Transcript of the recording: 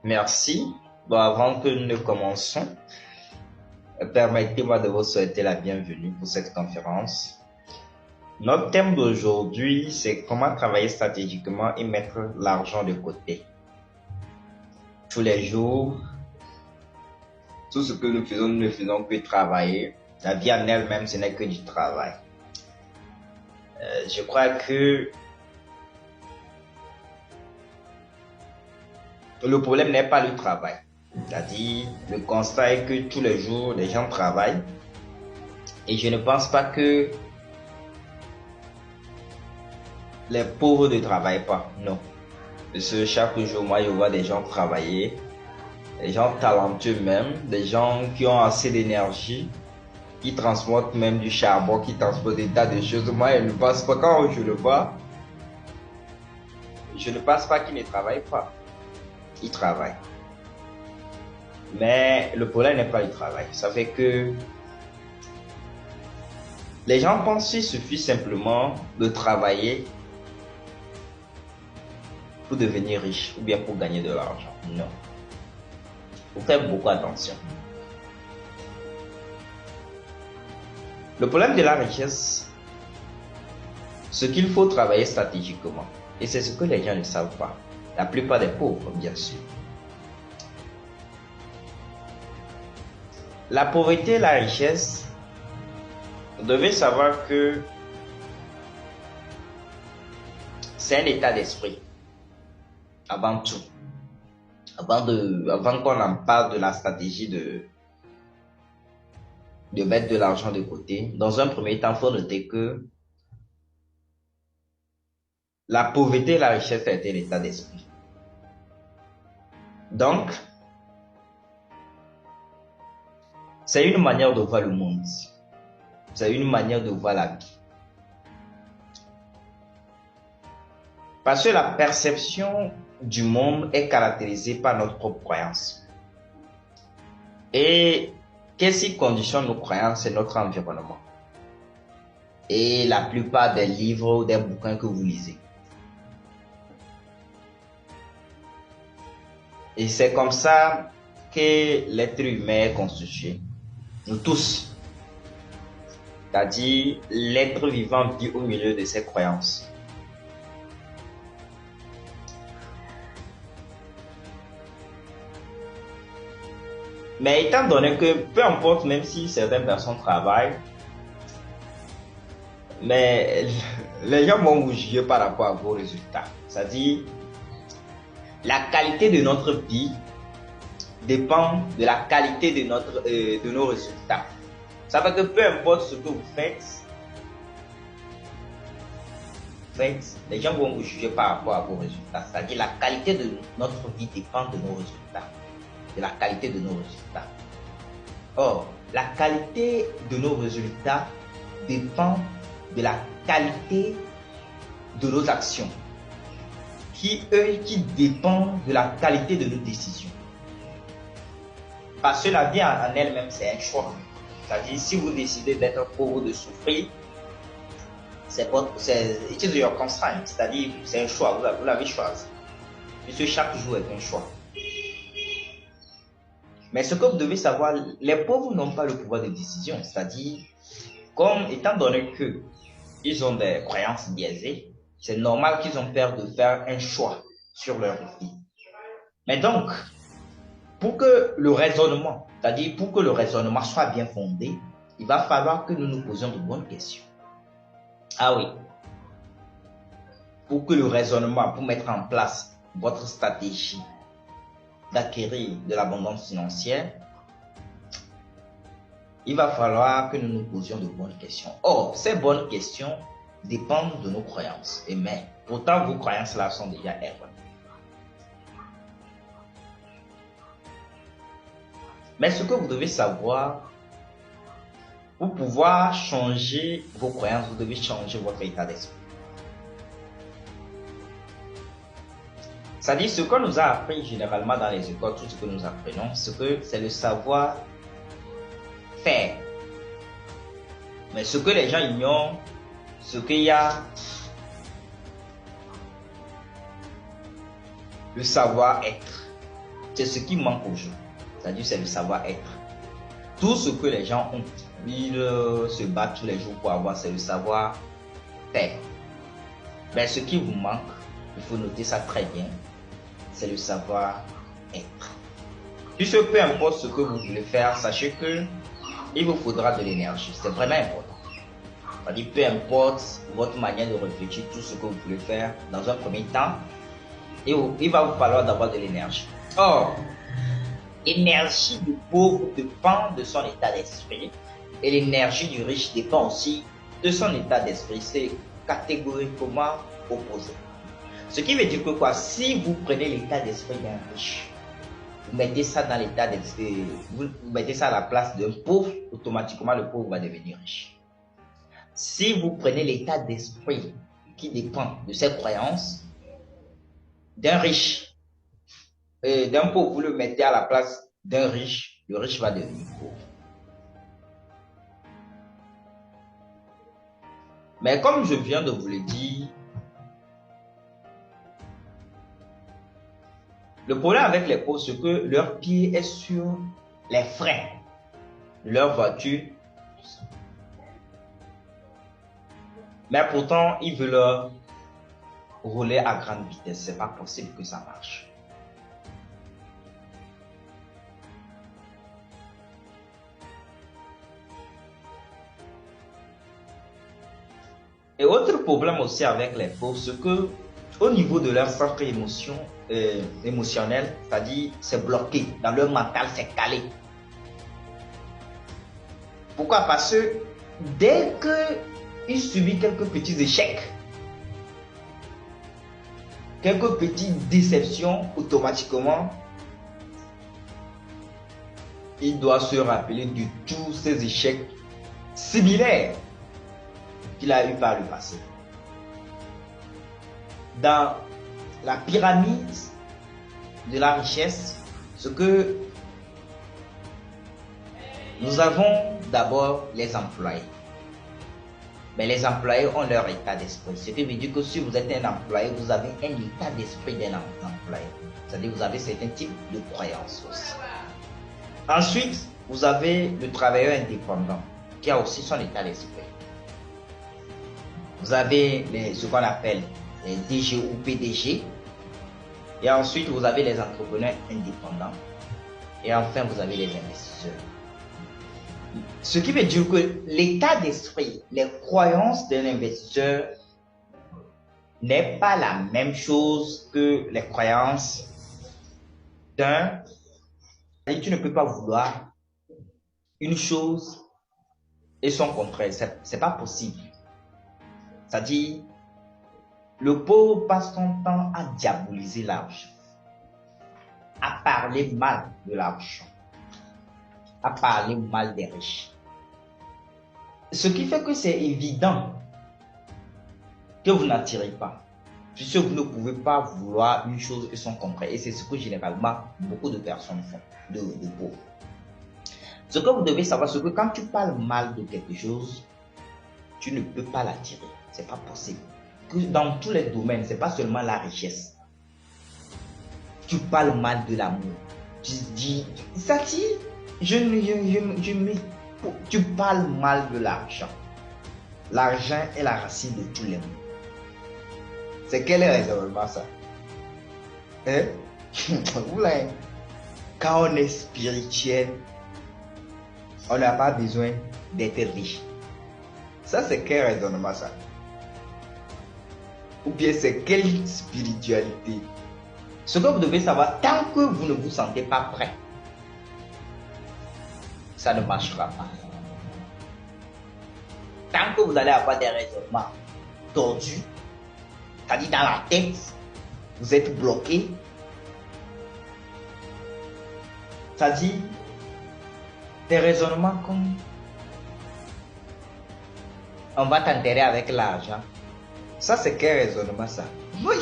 Merci. Bon, avant que nous ne commençons, permettez-moi de vous souhaiter la bienvenue pour cette conférence. Notre thème d'aujourd'hui, c'est comment travailler stratégiquement et mettre l'argent de côté. Tous les jours, tout ce que nous faisons, nous ne faisons que travailler. La vie en elle-même, ce n'est que du travail. Je crois que le problème n'est pas le travail. C'est-à-dire, le constat est que tous les jours, les gens travaillent. Et je ne pense pas que les pauvres ne travaillent pas. Non. Parce que chaque jour, moi, je vois des gens travailler, des gens talentueux même, des gens qui ont assez d'énergie, qui transportent même du charbon, qui transportent des tas de choses. Moi, je ne pense pas, quand je le vois, je ne pense pas qu'ils ne travaillent pas. Ils travaillent. Mais le problème n'est pas le travail. Ça fait que les gens pensent qu'il suffit simplement de travailler pour devenir riche ou bien pour gagner de l'argent. Non. Il faut faire beaucoup attention. Le problème de la richesse, c'est qu'il faut travailler stratégiquement. Et c'est ce que les gens ne savent pas. La plupart des pauvres, bien sûr. La pauvreté et la richesse, vous devez savoir que c'est un état d'esprit. Avant tout. Avant qu'on en parle de la stratégie de mettre de l'argent de côté, dans un premier temps, il faut noter que la pauvreté et la richesse a été l'état d'esprit. Donc, c'est une manière de voir le monde. C'est une manière de voir la vie. Parce que la perception du monde est caractérisée par notre propre croyance. Et qu'est-ce qui conditionne nos croyances? C'est notre environnement. Et la plupart des livres ou des bouquins que vous lisez. Et c'est comme ça que l'être humain est constitué. Nous tous. C'est-à-dire, l'être vivant vit au milieu de ses croyances. Mais étant donné que, peu importe, même si certaines personnes travaillent, mais les gens vont vous juger par rapport à vos résultats. C'est-à-dire, la qualité de notre vie dépend de la qualité de nos résultats. Ça fait que peu importe ce que vous faites, les gens vont vous juger par rapport à vos résultats. C'est-à-dire, la qualité de notre vie dépend de nos résultats. De la qualité de nos résultats. Or, la qualité de nos résultats dépend de la qualité de nos actions, qui dépendent de la qualité de nos décisions. Parce que la vie en elle-même, c'est un choix. C'est-à-dire, si vous décidez d'être pauvre, de souffrir, it is your constraint. C'est-à-dire, c'est un choix, vous l'avez choisi. Puisque chaque jour est un choix. Mais ce que vous devez savoir, les pauvres n'ont pas le pouvoir de décision. C'est-à-dire, comme étant donné qu'ils ont des croyances biaisées, c'est normal qu'ils ont peur de faire un choix sur leur vie. Mais donc, pour que le raisonnement, c'est-à-dire pour que le raisonnement soit bien fondé, il va falloir que nous nous posions de bonnes questions. Ah oui. Pour que le raisonnement, pour mettre en place votre stratégie d'acquérir de l'abondance financière, il va falloir que nous nous posions de bonnes questions. Or, ces bonnes questions dépendent de nos croyances. Mais pourtant, vos croyances-là sont déjà erronées. Mais ce que vous devez savoir, pour pouvoir changer vos croyances, vous devez changer votre état d'esprit. C'est-à-dire, ce qu'on nous a appris généralement dans les écoles, tout ce que nous apprenons, c'est le savoir faire. Mais ce que les gens ignorent, ce qu'il y a le savoir-être. C'est ce qui manque aujourd'hui. C'est-à-dire, c'est le savoir-être. Tout ce que les gens ont, ils se battent tous les jours pour avoir, c'est le savoir-faire. Mais ce qui vous manque, il faut noter ça très bien, c'est le savoir-être. Puisque peu importe ce que vous voulez faire, sachez que il vous faudra de l'énergie. C'est vraiment important. C'est-à-dire, peu importe votre manière de réfléchir, tout ce que vous voulez faire, dans un premier temps, il va vous falloir d'avoir de l'énergie. Or, l'énergie du pauvre dépend de son état d'esprit et l'énergie du riche dépend aussi de son état d'esprit. C'est catégoriquement opposé. Ce qui veut dire que quoi, si vous prenez l'état d'esprit d'un riche, vous mettez ça dans l'état d'esprit, vous mettez ça à la place d'un pauvre, automatiquement le pauvre va devenir riche. Si vous prenez l'état d'esprit qui dépend de ses croyances d'un riche, d'un pauvre, vous le mettez à la place d'un riche, le riche va devenir pauvre. Mais comme je viens de vous le dire, le problème avec les pauvres, c'est que leur pied est sur les freins de leur voiture. Mais pourtant, ils veulent rouler à grande vitesse. C'est pas possible que ça marche. Et autre problème aussi avec les pauvres, c'est que au niveau de leur centre émotionnel, c'est-à-dire c'est bloqué, dans leur mental c'est calé. Pourquoi? Parce que dès qu'ils subissent quelques petits échecs, quelques petites déceptions, automatiquement, il doit se rappeler de tous ces échecs similaires qu'il a eu par le passé. Dans la pyramide de la richesse, ce que nous avons d'abord les employés. Mais les employés ont leur état d'esprit. Ce qui veut dire que si vous êtes un employé, vous avez un état d'esprit d'un employé. C'est-à-dire que vous avez certains types de croyances aussi. Ensuite, vous avez le travailleur indépendant qui a aussi son état d'esprit. Vous avez ce qu'on appelle les DG ou PDG. Et ensuite, vous avez les entrepreneurs indépendants. Et enfin, vous avez les investisseurs. Ce qui veut dire que l'état d'esprit, les croyances d'un investisseur n'est pas la même chose que les croyances d'un... Tu ne peux pas vouloir une chose et son contraire. C'est pas possible. C'est-à-dire, le pauvre passe son temps à diaboliser l'argent, à parler mal de l'argent, à parler mal des riches. Ce qui fait que c'est évident que vous n'attirez pas, puisque vous ne pouvez pas vouloir une chose et son contraire. Et c'est ce que généralement beaucoup de personnes font, de pauvres. Ce que vous devez savoir, c'est que quand tu parles mal de quelque chose, tu ne peux pas l'attirer. C'est pas possible. Que dans tous les domaines, c'est pas seulement la richesse. Tu parles mal de l'amour. Tu dis, ça tire. Tu parles mal de l'argent. L'argent est la racine de tous les maux. C'est quel est raisonnement ça? Hein? Quand on est spirituel, on n'a pas besoin d'être riche. Ça, c'est quel raisonnement ça? Ou bien c'est quelle spiritualité? Ce que vous devez savoir, tant que vous ne vous sentez pas prêt, ça ne marchera pas. Tant que vous allez avoir des raisonnements tordus, c'est-à-dire dans la tête, vous êtes bloqué, c'est-à-dire des raisonnements comme on va t'enterrer avec l'argent. Ça, c'est quel raisonnement ça? Oui.